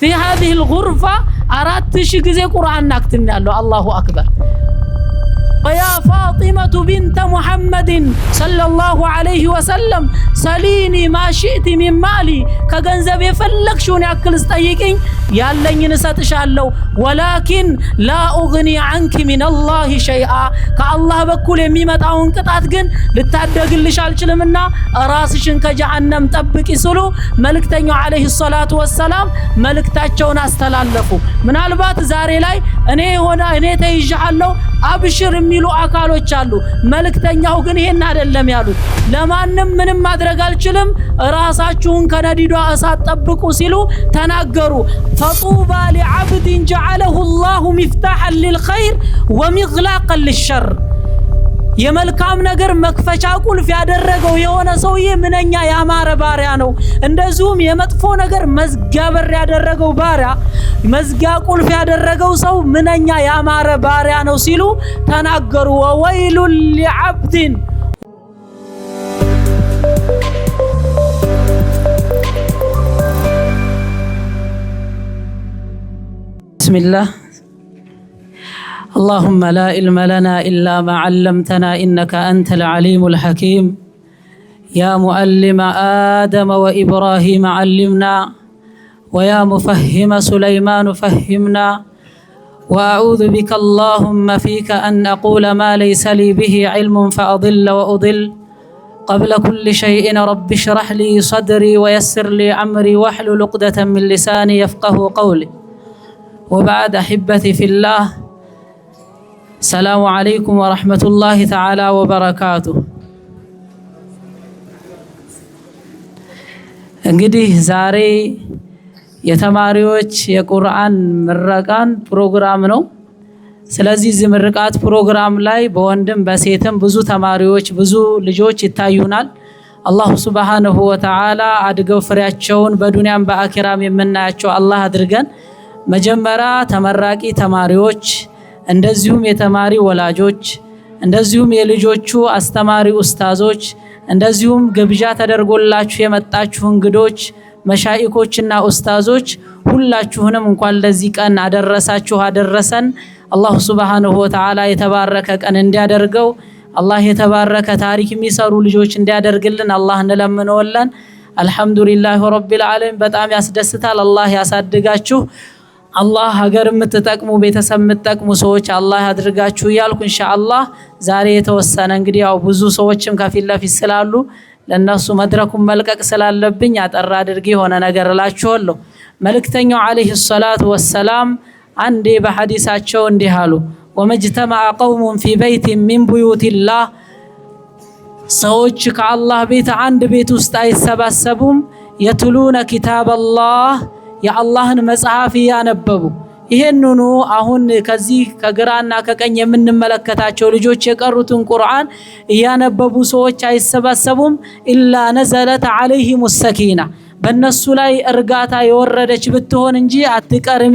في هذه الغرفة 4000 ጊዜ ቁርአን ናክትም ያለው አላሁ አክበር ويا فاطمة بنت محمد صلى الله عليه وسلم سليني ما شئت من مالي كغنزب يفلكشون ያክል ስጠይቅኝ ያለኝን እሰጥሻለሁ ولكن لا أغني عنك من الله شيئا ከአላህ በኩል የሚመጣውን ቅጣት ግን ልታደግልሽ አልችልምና ራስሽን ከጀሃነም ጠብቂ ሲሉ መልእክተኛው አለይሂ ሰላቱ ወሰላም መልእክታቸውን አስተላለፉ። ምናልባት ዛሬ ላይ እኔ ተይዣለሁ አብሽር የሚሉ አካሎች አሉ። መልእክተኛው ግን ይሄን አይደለም ያሉት። ለማንም ምንም ማድረግ አልችልም ራሳችሁን ከነዲዷ እሳት ጠብቁ ሲሉ ተናገሩ። فطوبى لعبد جعله الله مفتاحا للخير ومغلاقا للشر የመልካም ነገር መክፈቻ ቁልፍ ያደረገው የሆነ ሰውዬ ምንኛ ያማረ ባሪያ ነው። እንደዚሁም የመጥፎ ነገር መዝጊያ በር ያደረገው ባሪያ መዝጊያ ቁልፍ ያደረገው ሰው ምንኛ ያማረ ባሪያ ነው ሲሉ ተናገሩ። ወወይሉ لعبد بسم الله اللهم لا علم لنا إلا ما علمتنا إنك أنت العليم الحكيم يا معلم آدم وإبراهيم علمنا ويا مفهم سليمان فهمنا وأعوذ بك اللهم فيك أن أقول ما ليس لي به علم فأضل وأضل قبل كل شيء رب اشرح لي صدري ويسر لي أمري واحلل عقدة من لساني يفقه قولي وبعد أحبتي في الله السلام عليكم ورحمة الله تعالى وبركاته እንግዲህ ዛሬ የተማሪዎች የቁርአን ምረቃን ፕሮግራም ነው። ስለዚህ ምርቃት ፕሮግራም ላይ በወንድም በሴትም ብዙ ተማሪዎች ብዙ ልጆች ይታዩናል። አላህ ሱብሃነሁ ወተዓላ አድገው ፍሬያቸውን በዱንያም በአኺራም የምናያቸው አላህ አድርገን መጀመሪያ ተመራቂ ተማሪዎች እንደዚሁም የተማሪ ወላጆች እንደዚሁም የልጆቹ አስተማሪ ኡስታዞች እንደዚሁም ግብዣ ተደርጎላችሁ የመጣችሁ እንግዶች መሻኢኮችና ኡስታዞች ሁላችሁንም እንኳን ለዚህ ቀን አደረሳችሁ አደረሰን። አላህ ሱብሃነሁ ወተዓላ የተባረከ ቀን እንዲያደርገው አላህ የተባረከ ታሪክ የሚሰሩ ልጆች እንዲያደርግልን አላህ እንለምነዋለን። አልহামዱሊላሂ ረቢል ዓለሚን በጣም ያስደስታል። አላህ ያሳድጋችሁ። አላህ ሀገር የምትጠቅሙ ቤተሰብ የምትጠቅሙ ሰዎች አላህ ያድርጋችሁ እያልኩ ኢንሻአላህ ዛሬ የተወሰነ እንግዲህ ያው ብዙ ሰዎችም ከፊት ለፊት ስላሉ ለነሱ መድረኩን መልቀቅ ስላለብኝ አጠር አድርጌ ሆነ ነገር እላችኋለሁ። መልእክተኛው አለይሂ ሰላቱ ወሰላም አንዴ በሐዲሳቸው እንዲህ አሉ። ወመጅተማዐ ቀውሙን ፊ በይቲን ሚን ቡዩቲላህ ሰዎች ከአላህ ቤት አንድ ቤት ውስጥ አይሰባሰቡም የትሉነ ኪታበላህ የአላህን መጽሐፍ ያነበቡ ይሄንኑ አሁን ከዚህ ከግራና ከቀኝ የምንመለከታቸው ልጆች የቀሩትን ቁርአን ያነበቡ ሰዎች አይሰባሰቡም ኢላ ነዘለት ዐለይሂሙ ሰኪና በእነሱ ላይ እርጋታ የወረደች ብትሆን እንጂ አትቀርም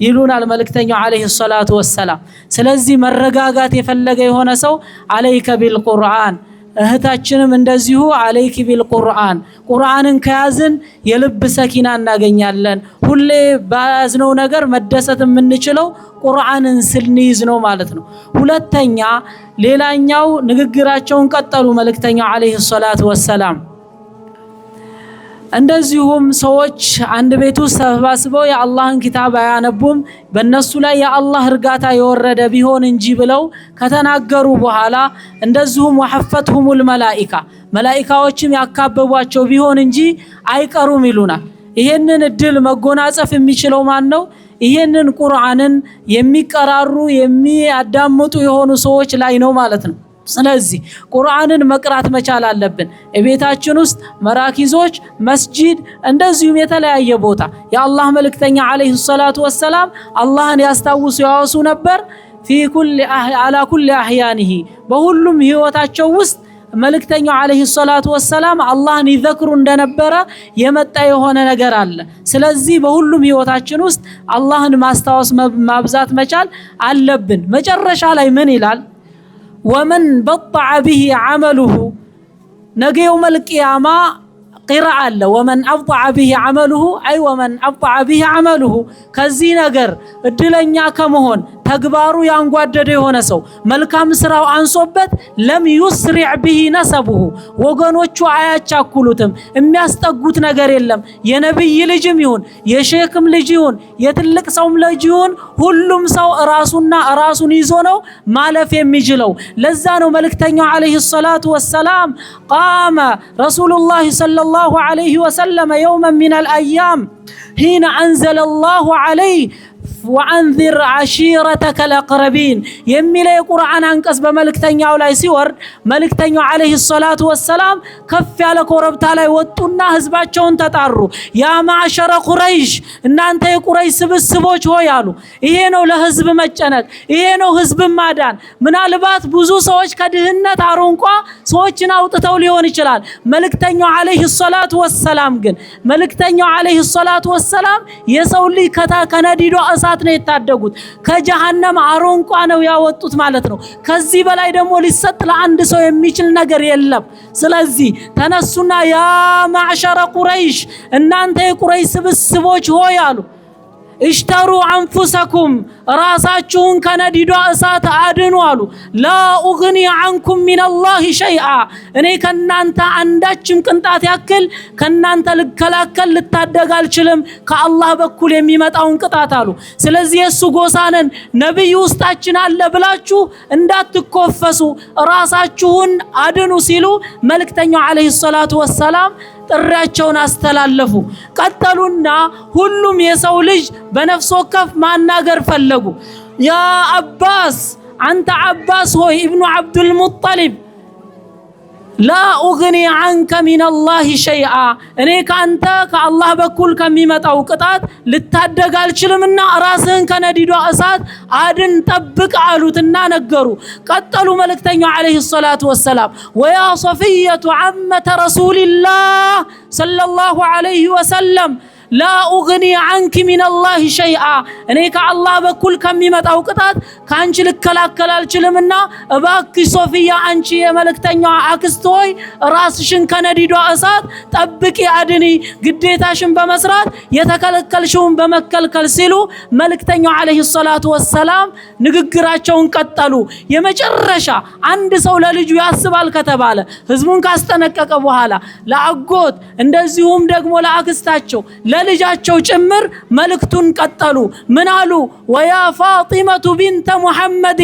ይሉናል መልእክተኛው አለይሂ ሰላቱ ወሰላም። ስለዚህ መረጋጋት የፈለገ የሆነ ሰው አለይከ ቢልቁርአን እህታችንም እንደዚሁ አለይኪ ቢልቁርአን ቁርአንን ከያዝን የልብ ሰኪና እናገኛለን። ሁሌ ባዝነው ነገር መደሰት የምንችለው ቁርአንን ስንይዝ ነው ማለት ነው። ሁለተኛ ሌላኛው ንግግራቸውን ቀጠሉ መልእክተኛው አለይሂ ሰላቱ ወሰላም እንደዚሁም ሰዎች አንድ ቤት ውስጥ ተሰባስበው የአላህን ኪታብ አያነቡም በእነሱ ላይ የአላህ እርጋታ የወረደ ቢሆን እንጂ ብለው ከተናገሩ በኋላ እንደዚሁም ወሐፈትሁሙል መላኢካዎችም ያካበቧቸው ቢሆን እንጂ አይቀሩም ይሉናል። ይሄንን እድል መጎናጸፍ የሚችለው ማን ነው? ይሄንን ቁርአንን የሚቀራሩ የሚያዳምጡ የሆኑ ሰዎች ላይ ነው ማለት ነው። ስለዚህ ቁርአንን መቅራት መቻል አለብን። እቤታችን ውስጥ መራኪዞች መስጂድ እንደዚሁም የተለያየ ቦታ የአላህ መልእክተኛ አለይሂ ሰላቱ ወሰላም አላህን ያስታውሱ ያወሱ ነበር። على كل احيانه በሁሉም ህይወታቸው ውስጥ መልእክተኛው አለይሂ ሰላቱ ወሰላም አላህን ይዘክሩ እንደነበረ የመጣ የሆነ ነገር አለ። ስለዚህ በሁሉም ህይወታችን ውስጥ አላህን ማስታወስ ማብዛት መቻል አለብን። መጨረሻ ላይ ምን ይላል? ወመን በጠዐ ቢሂ ዐመሉሁ ነገ የውመል ቂያማ قراءة ومن أبطأ به عمله أي ومن أبطأ به عمله كزي نجر الدلنيا كمهون تكبارو يانقواد هنا سو ملكام سراو أنصبت لم يسرع به نسبه وغنوچو آيات چاكولوتم የሚያስጠጉት ነገር የለም የነብይ ልጅም ይሁን የሼክም ልጅ ይሁን የትልቅ ሰውም ልጅ ይሁን ሁሉም ሰው ራሱና ራሱን ይዞ ነው ማለፍ የሚችለው ለዛ ነው መልእክተኛው አለይሂ ሰላቱ ወሰላም قام رسول الله صلى الله عليه وسلم يوما من الأيام حين أنزل الله عليه وأنذر عشيرتك الأقربين يميل القرآن أنكس بملكتنيا ولا يسور ملكتنيا عليه الصلاة والسلام كف على قرب تعالى وتنا حزباتهم تتعروا يا معشر قريش إن أنت قريش بسبوش هو يالو إيهنو لحزب مجنك إيهنو حزب مادان من البات بوزو سوش كدهنة تعرونكوا سوشنا وتتوليون إشلال ملكتنيا عليه الصلاة والسلام جن ملكتنيا عليه الصلاة والسلام يسولي كتا كنديدو أسات ነው የታደጉት ከጀሃነም አሮንቋ ነው ያወጡት ማለት ነው ከዚህ በላይ ደግሞ ሊሰጥ ለአንድ ሰው የሚችል ነገር የለም ስለዚህ ተነሱና ያ ማዕሸረ ቁረይሽ እናንተ የቁረይሽ ስብስቦች ሆይ አሉ اشتروا أنفسكم راساتكم كنديدو أسات أدنوالو لا أغني عنكم من الله شيئا إني كنانتا عندكم كنتات يأكل كنانتا لكلاكل للتدقال شلم كالله بكل يميمت أون كتاتالو سلزي السقوسانن نبي يستاچنا اللبلاتشو اندات تكوفسو راساتكم أدنو سيلو ملك تنيو عليه الصلاة والسلام ጥራቸውን አስተላለፉ ቀጠሉና ሁሉም የሰው ልጅ በነፍስ ወከፍ ማናገር ፈለጉ ያ አባስ አንተ አባስ ሆይ ኢብኑ አብዱል ሙጠሊብ لا أغني عنك من الله شيئا إنك أنت كالله بكل كميمة أو قطعت للتدقال شلمنا راسهن كنديدو أساد عادن تبك عالوتنا نقروا قتلوا ملكتين عليه الصلاة والسلام ويا صفية عمة رسول الله صلى الله عليه وسلم لا أغني عنك من الله شيئا إنك الله بكل كميمة أو قطعت كانش لكلاكلال شلمنا باك صوفيا أنشي ملكتنيا عكستوي راسشن كنديدو أساد تبكي عدني قديتاشن بمسرات يتكلكلشون بمكلكل سيلو ملكتنيا عليه الصلاة والسلام نققراتشون قتلو يمجرشا عند سولة لجو ياسبال كتبالة هزمون كاستنكك بوهالا لا أقود اندزيهم دقمو لا أكستاتشو للجاتشو جمر ملكتون قتلو منالو ويا فاطمة بنت محمد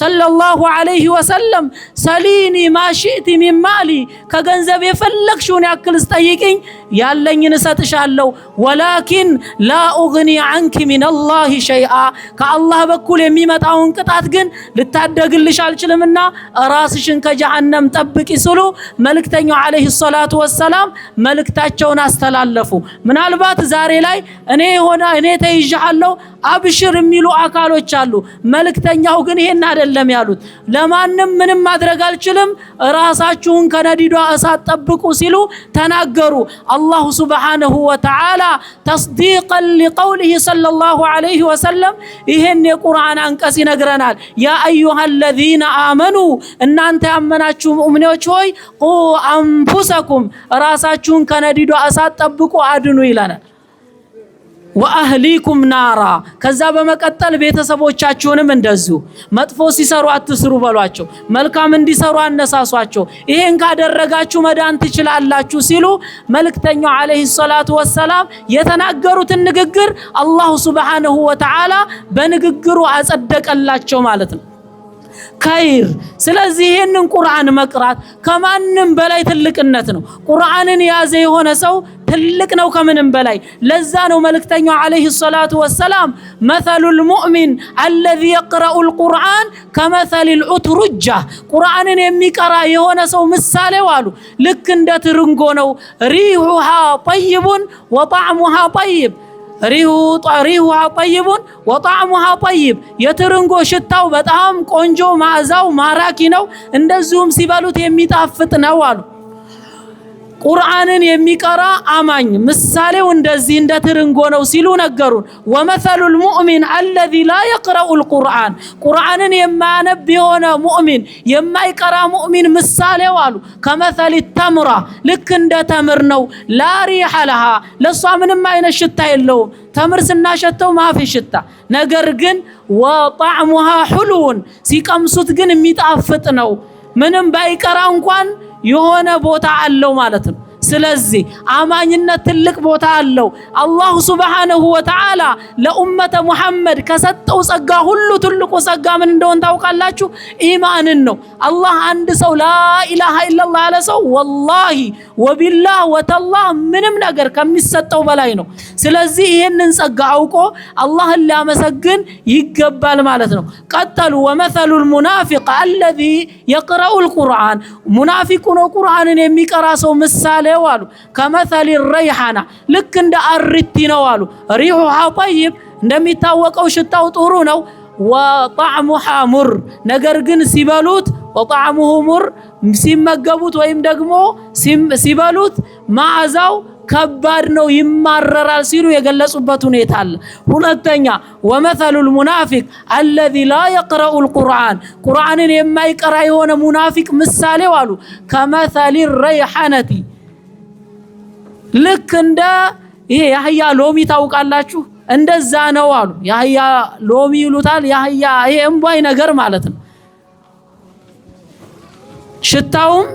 صلى الله عليه وسلم سليني ما شئت من مالي كجنزب يفلكشون يأكل استيقين يالين نساتشالو ولكن لا أغني عنك من الله شيئا كالله بكل يميمة أون كتاتجن للتعدق اللي شالشلمنا راسشن كجهنم تبكي سلو ملكتني عليه الصلاة والسلام ملكتاتشون استلالفو من البات زاري لاي أنا هنا أنا تيجعلو أبشر ميلو أكالو تشالو ملكتني هوجن هنا دلهم يالود لما من ما درجال شلم راساتشون كنديدو أسات تبكو سلو تناجروا الله سبحانه وتعالى تصديقا لقوله صلى الله عليه وسلم إهن القرآن أنكسي نجرنال يا أيها الذين آمنوا إن أنت أمناتشوا مؤمنوا شوي قوا أنفسكم راساتشون كنديدو أسات تبكو أدنو إلنا وأهليكم نارا كذا بمقتل ቤተሰቦቻችሁንም እንደዚሁ መጥፎ ሲሰሩ አትስሩ በሏቸው መልካም እንዲሰሩ አነሳሷቸው ይሄን ካደረጋችሁ መዳን ትችላላችሁ ሲሉ መልእክተኛው አለይሂ ሰላቱ ወሰላም የተናገሩትን ንግግር አላህ Subhanahu Wa Ta'ala በንግግሩ አጸደቀላቸው ማለት ነው خير ስለዚህ ይሄንን ቁርአን መቅራት ከማንም በላይ ትልቅነት ነው ቁርአንን ያዘ የሆነ ሰው ትልቅ ነው ከምንም በላይ ለዛ ነው መልእክተኛው አለይሂ ሰላቱ ወሰላም مثل المؤمن الذي يقرأ القرآن كمثل العطرجة ቁርአንን የሚቀራ የሆነ ሰው ምሳሌው አሉ ልክ እንደ ትርንጎ ነው ريحها طيب وطعمها طيب ريحها طيب وطعمها طيب يترنغو شتاو በጣም ቆንጆ ማዛው ማራኪ ነው እንደዚሁም ሲበሉት የሚጣፍጥ ነው አሉ ቁርአንን የሚቀራ አማኝ ምሳሌው እንደዚህ እንደ ትርንጎ ነው ሲሉ ነገሩን። ወመሰሉል ሙእሚን አለዚ ላ የቅረኡል ቁርአን ቁርአንን የማያነብ የሆነ ሙእሚን የማይቀራ ሙእሚን ምሳሌው አሉ ከመሰሊ ተምራ ልክ እንደ ተምር ነው። ላ ሪሐ ለሃ ለሷ ምንም አይነት ሽታ የለውም። ተምር ስናሸተው ማፊ ሽታ፣ ነገር ግን ወጣዕሙሃ ሁሉን ሲቀምሱት ግን የሚጣፍጥ ነው። ምንም ባይቀራ እንኳን የሆነ ቦታ አለው ማለት ነው። ስለዚህ አማኝነት ትልቅ ቦታ አለው። አላህ ሱብሓነሁ ወተዓላ ለኡመተ ሙሐመድ ከሰጠው ጸጋ ሁሉ ትልቁ ጸጋ ምን እንደሆነ ታውቃላችሁ? ኢማንን ነው። አላህ አንድ ሰው ላኢላሃ ኢለላህ ያለ ሰው ወላሂ ወቢላህ ወተላህ ምንም ነገር ከሚሰጠው በላይ ነው። ስለዚህ ይህንን ጸጋ አውቆ አላህን ሊያመሰግን ይገባል ማለት ነው። ቀጠሉ ወመሰሉል ሙናፊቅ አለዚ የቅረኡል ቁርአን ሙናፊቁ ነው ቁርአንን የሚቀራ ሰው ምሳሌ ዋሉ ከመሰሊ ረይሐና ልክ እንደ አርቲ ነው አሉ። ሪሁሃ ጠይብ እንደሚታወቀው ሽታው ጥሩ ነው። ወጣዕሙሃ ሙር ነገር ግን ሲበሉት ወጣዕሙሁ ሙር ሲመገቡት ወይም ደግሞ ሲበሉት መዓዛው ከባድ ነው ይማረራል ሲሉ የገለጹበት ሁኔታ አለ። ሁለተኛ ወመሰሉል ሙናፊቅ አለዚ ላ የቅረኡል ቁርአን ቁርአንን የማይቀራ የሆነ ሙናፊቅ ምሳሌው አሉ ከመሰሊ ረይሐነቲ ልክ እንደ ይሄ ያህያ ሎሚ ታውቃላችሁ? እንደዛ ነው አሉ። ያህያ ሎሚ ይሉታል። ያህያ ይሄ እምቧይ ነገር ማለት ነው። ሽታውም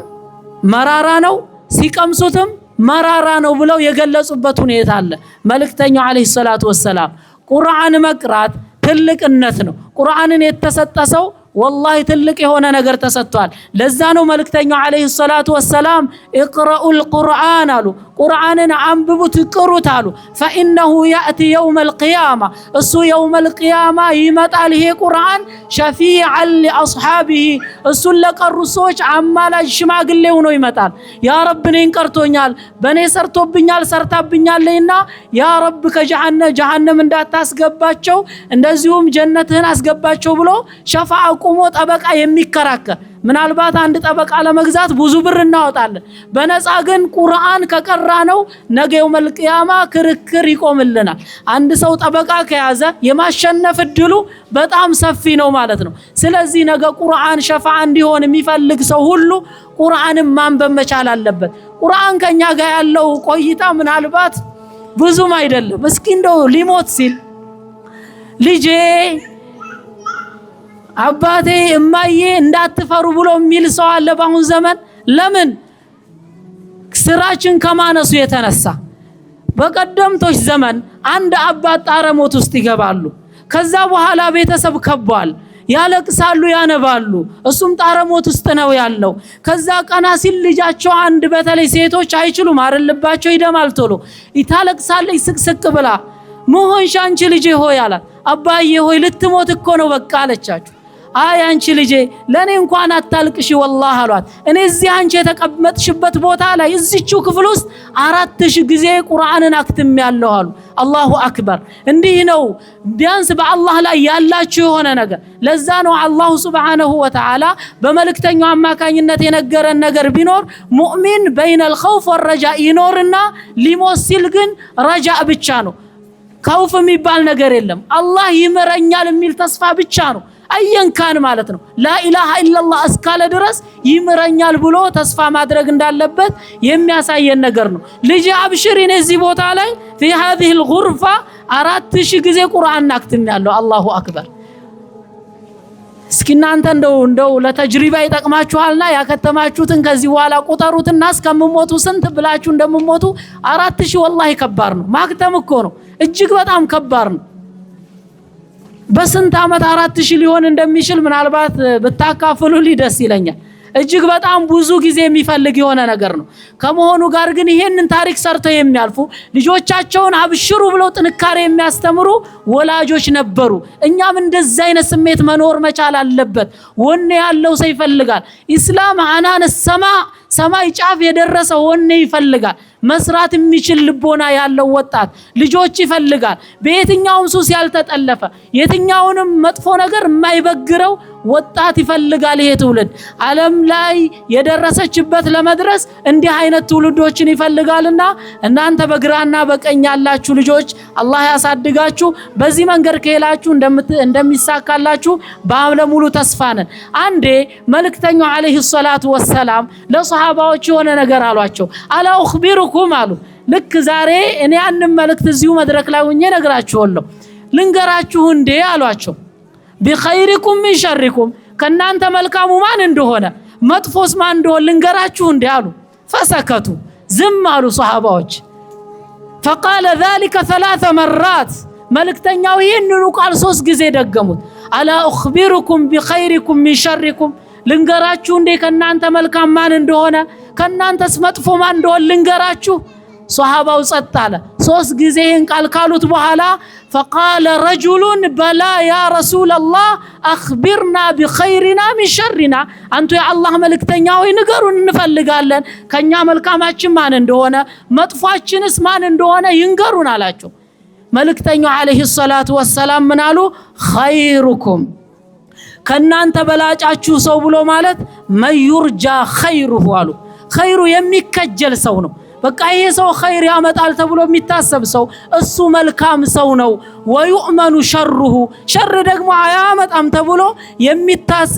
መራራ ነው፣ ሲቀምሱትም መራራ ነው ብለው የገለጹበት ሁኔታ አለ። መልእክተኛው አለይሂ ሰላቱ ወሰላም ቁርአን መቅራት ትልቅነት ነው። ቁርአንን የተሰጠ ሰው ወላሂ ትልቅ የሆነ ነገር ተሰጥቷል። ለዛ ነው መልእክተኛው አለይሂ ሰላቱ ወሰላም እቅረኡል ቁርአን አሉ ቁርአንን አንብቡት ቅሩት አሉ። ፈኢነሁ ያእቲ የውመል ቂያማ እሱ የውመል ቂያማ ይመጣል። ይሄ ቁርአን ሸፊዐን ሊአስሓቢሂ እሱን ለቀሩ ሰዎች አማላጅ ሽማግሌ ሆኖ ይመጣል። ያ ረብ እኔን ቀርቶኛል፣ በእኔ ሰርቶብኛል፣ ሰርታብኛለና ያ ረብ ከጀሃነም እንዳታስገባቸው እንደዚሁም ጀነትህን አስገባቸው ብሎ ሸፋዓ ቁሞ ጠበቃ የሚከራከር ምናልባት አንድ ጠበቃ ለመግዛት ብዙ ብር እናወጣለን። በነፃ ግን ቁርአን ከቀራ ነው ነገ የውመል ቂያማ ክርክር ይቆምልናል። አንድ ሰው ጠበቃ ከያዘ የማሸነፍ እድሉ በጣም ሰፊ ነው ማለት ነው። ስለዚህ ነገ ቁርአን ሸፋዓ እንዲሆን የሚፈልግ ሰው ሁሉ ቁርአንን ማንበብ መቻል አለበት። ቁርአን ከኛ ጋር ያለው ቆይታ ምናልባት ብዙም አይደለም። እስኪ እንደው ሊሞት ሲል ልጄ አባቴ እማዬ እንዳትፈሩ ብሎ የሚል ሰው አለ በአሁን ዘመን። ለምን? ስራችን ከማነሱ የተነሳ። በቀደምቶች ዘመን አንድ አባት ጣረ ሞት ውስጥ ይገባሉ። ከዛ በኋላ ቤተሰብ ከቧል፣ ያለቅሳሉ፣ ያነባሉ። እሱም ጣረ ሞት ውስጥ ነው ያለው። ከዛ ቀና ሲል ልጃቸው አንድ በተለይ ሴቶች አይችሉም አረልባቸው ይደማል ቶሎ ይታለቅሳለች ስቅስቅ ብላ መሆንሽ አንቺ ልጄ ሆይ አላት። አባዬ ሆይ ልትሞት እኮ ነው በቃ አለቻቸው። አይ አንቺ ልጄ ለኔ እንኳን አታልቅሽ ወላሂ አሏት። እኔ እዚህ አንቺ የተቀመጥሽበት ቦታ ላይ እዚህው ክፍል ውስጥ 4000 ጊዜ ቁርአንን አክትሜያለሁ አሉ። አላሁ አክበር። እንዲህ ነው ቢያንስ በአላህ ላይ ያላችሁ የሆነ ነገር። ለዛ ነው አላሁ ሱብሓነሁ ወተዓላ በመልእክተኛው አማካኝነት የነገረን ነገር ቢኖር ሙእሚን በይነል ኸውፍ ወረጃ ይኖርና ሊሞት ሲል ግን ረጃ ብቻ ነው። ከውፍ የሚባል ነገር የለም። አላህ ይምረኛል የሚል ተስፋ ብቻ ነው። አየንካን ማለት ነው። ላኢላሃ ኢለላህ እስካለ ድረስ ይምረኛል ብሎ ተስፋ ማድረግ እንዳለበት የሚያሳየን ነገር ነው። ልጅ አብሽሪ እዚህ ቦታ ላይ في هذه الغرفة 4000 ጊዜ ቁርአን አክትሜያለሁ። አላሁ አክበር። እስኪ እናንተ እንደው ለተጅሪባ ይጠቅማችኋልና ያከተማችሁትን ከዚህ በኋላ ቁጠሩትና እስከምሞቱ ስንት ብላችሁ እንደምሞቱ 4000 ወላሂ ከባድ ነው። ማክተም እኮ ነው እጅግ በጣም ከባድ ነው። በስንት ዓመት 4000 ሊሆን እንደሚችል ምናልባት ብታካፍሉ ደስ ይለኛል። እጅግ በጣም ብዙ ጊዜ የሚፈልግ የሆነ ነገር ነው። ከመሆኑ ጋር ግን ይሄንን ታሪክ ሰርተው የሚያልፉ ልጆቻቸውን አብሽሩ ብለው ጥንካሬ የሚያስተምሩ ወላጆች ነበሩ። እኛም እንደዛ አይነት ስሜት መኖር መቻል አለበት። ወኔ ያለው ሰው ይፈልጋል። ኢስላም አናን ሰማይ ጫፍ የደረሰ ወኔ ይፈልጋል። መስራት የሚችል ልቦና ያለው ወጣት ልጆች ይፈልጋል። በየትኛውም ሱስ ያልተጠለፈ የትኛውንም መጥፎ ነገር የማይበግረው ወጣት ይፈልጋል ይሄ ትውልድ ዓለም ላይ የደረሰችበት ለመድረስ እንዲህ አይነት ትውልዶችን ይፈልጋልና እናንተ በግራና በቀኝ ያላችሁ ልጆች አላህ ያሳድጋችሁ በዚህ መንገድ ከሄላችሁ እንደሚሳካላችሁ ባለሙሉ ተስፋ ነን አንዴ መልእክተኛው አለይሂ ሰላቱ ወሰላም ለሷሃባዎች የሆነ ነገር አሏቸው አላ اخبركم አሉ ልክ ዛሬ እኔ አንድ መልእክት እዚሁ መድረክ ላይ ሆኜ ነግራችኋለሁ ልንገራችሁ እንዴ አሏቸው بخيركم من شركم ከናንተ መልካሙ ማን እንደሆነ መጥፎስ ማን እንደሆነ ልንገራችሁ እንዴ አሉ فسكتوا ዝም አሉ ሷሃባዎች فقال ذلك 3 مرات መልእክተኛው ይህንኑ ቃል 3 ጊዜ ደገሙት አላ اخبركم بخيركم من شركم ልንገራችሁ እንዴ ከናንተ መልካም ማን እንደሆነ ከናንተስ መጥፎ ማን እንደሆነ ልንገራችሁ ሷሃባው ጸጥ አለ 3 ጊዜ ይህን ቃል ካሉት በኋላ فقال رجل بلا يا رسول الله اخبرنا بخيرنا من شرنا አንተ የአላህ መልእክተኛ ሆይ ንገሩን እንፈልጋለን ከኛ መልካማችን ማን እንደሆነ መጥፎአችንስ ማን እንደሆነ ይንገሩን አላቸው መልእክተኛው አለይሂ ሰላቱ ወሰላም ምን አሉ خيركم ከናንተ በላጫችሁ ሰው ብሎ ማለት መዩርጃ خيره አሉ خيሩ የሚከጀል ሰው ነው በቃ ይሄ ሰው خير ያመጣል ተብሎ የሚታሰብ ሰው እሱ መልካም ሰው ነው ወይኡመኑ ሸርሁ ሸር ደግሞ አያመጣም ተብሎ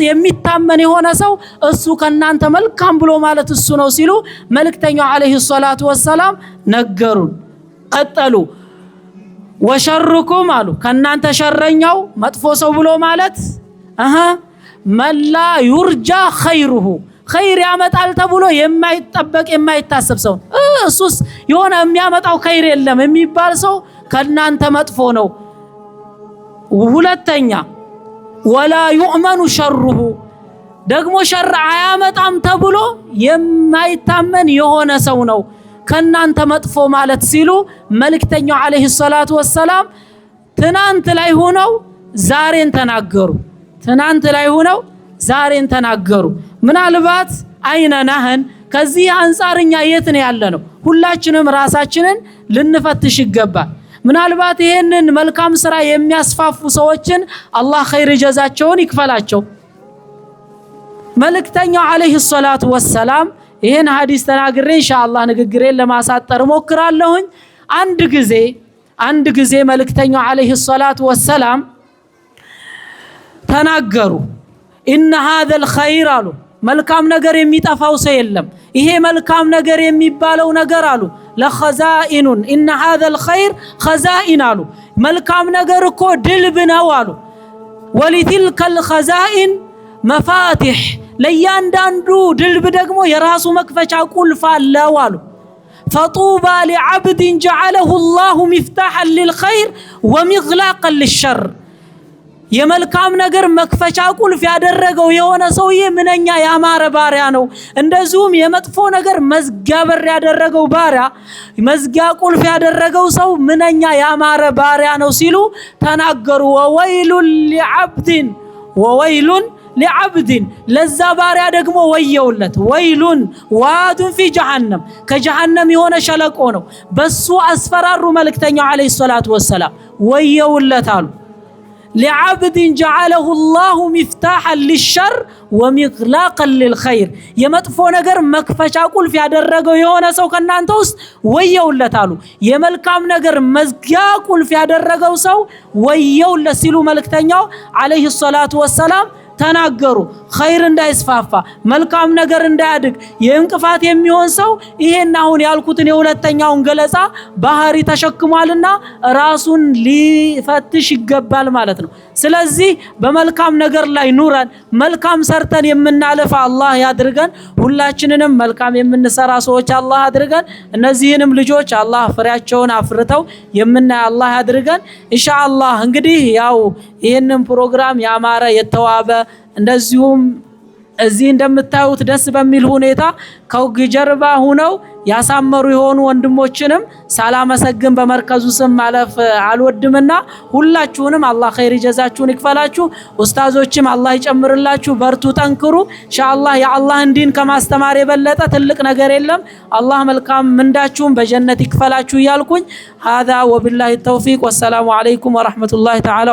የሚታመን የሆነ ሰው እሱ ከናንተ መልካም ብሎ ማለት እሱ ነው ሲሉ መልእክተኛው አለይሂ ሰላቱ ወሰላም ነገሩን ቀጠሉ ወሸርኩም አሉ ከናንተ ሸረኛው መጥፎ ሰው ብሎ ማለት መላ ዩርጃ خيره خير ያመጣል ተብሎ የማይጠበቅ የማይታሰብ ሰው እሱስ የሆነ የሚያመጣው خير የለም የሚባል ሰው ከናንተ መጥፎ ነው ሁለተኛ ولا يؤمن شره ደግሞ ሸር አያመጣም ተብሎ የማይታመን የሆነ ሰው ነው ከናንተ መጥፎ ማለት ሲሉ መልእክተኛው አለይሂ ሰላቱ ወሰላም ትናንት ላይ ሆነው ዛሬን ተናገሩ ትናንት ላይ ሆነው ዛሬን ተናገሩ ምናልባት አይነናህን ከዚህ አንፃርኛ የት ነው ያለነው ሁላችንም ራሳችንን ልንፈትሽ ይገባል ምናልባት ይሄንን መልካም ስራ የሚያስፋፉ ሰዎችን አላህ ኸይር ጀዛቸውን ይክፈላቸው መልእክተኛው አለይሂ ሰላቱ ወሰላም ይሄን ሐዲስ ተናግሬ ኢንሻአላህ ንግግሬን ለማሳጠር ሞክራለሁኝ አንድ ጊዜ መልእክተኛው አለይሂ ሰላቱ ወሰላም ተናገሩ ان هذا الخير አሉ መልካም ነገር የሚጠፋው ሰው የለም ይሄ መልካም ነገር የሚባለው ነገር አሉ ለخزائن ان هذا الخير خزائن አሉ መልካም ነገር እኮ ድልብ ነው አሉ ولتلك الخزائن مفاتيح ለያንዳንዱ ድልብ ደግሞ የራሱ መክፈቻ ቁልፍ አለው አሉ فطوبى لعبد جعله الله مفتاحا للخير ومغلاقا للشر የመልካም ነገር መክፈቻ ቁልፍ ያደረገው የሆነ ሰውዬ ምንኛ ያማረ ባሪያ ነው እንደዚሁም የመጥፎ ነገር መዝጊያ በር ያደረገው ባሪያ መዝጊያ ቁልፍ ያደረገው ሰው ምንኛ ያማረ ባሪያ ነው ሲሉ ተናገሩ ወወይሉን لعبد ለዛ ባሪያ ደግሞ ወየውለት ወይሉን ዋዱን في جهنم ከጀሃነም የሆነ ሸለቆ ነው በሱ አስፈራሩ መልእክተኛው አለይሂ ሰላቱ ወሰላም ወየውለት አሉ لعبد جعله الله مفتاحا للشر ومغلاقا للخير የመጥፎ ነገር መክፈቻ ቁልፍ ያደረገው የሆነ ሰው ከናንተ ውስጥ ወየውለት አሉ የመልካም ነገር መዝጊያ ቁልፍ ያደረገው ሰው ወየውለት ሲሉ መልእክተኛው አለይሂ ሰላቱ ወሰላም ተናገሩ ኸይር እንዳይስፋፋ መልካም ነገር እንዳያድግ የእንቅፋት የሚሆን ሰው ይሄን አሁን ያልኩትን የሁለተኛውን ገለጻ ባህሪ ተሸክሟልና ራሱን ሊፈትሽ ይገባል ማለት ነው ስለዚህ በመልካም ነገር ላይ ኑረን መልካም ሰርተን የምናለፍ አላህ ያድርገን ሁላችንንም መልካም የምንሰራ ሰዎች አላህ ያድርገን እነዚህንም ልጆች አላህ ፍሬያቸውን አፍርተው የምናይ አላህ ያድርገን ኢንሻአላህ እንግዲህ ያው ይሄንን ፕሮግራም ያማረ የተዋበ እንደዚሁም እዚህ እንደምታዩት ደስ በሚል ሁኔታ ከጀርባ ሆነው ያሳመሩ የሆኑ ወንድሞችንም ሳላመሰግን በመርከዙ ስም ማለፍ አልወድምና ሁላችሁንም አላህ ኸይር ጀዛችሁን ይክፈላችሁ ኡስታዞችም አላህ ይጨምርላችሁ በርቱ ጠንክሩ ኢንሻአላህ የአላህን ዲን ከማስተማር የበለጠ ትልቅ ነገር የለም አላህ መልካም ምንዳችሁን በጀነት ይክፈላችሁ ይያልኩኝ هذا وبالله التوفيق والسلام عليكم ورحمة الله تعالى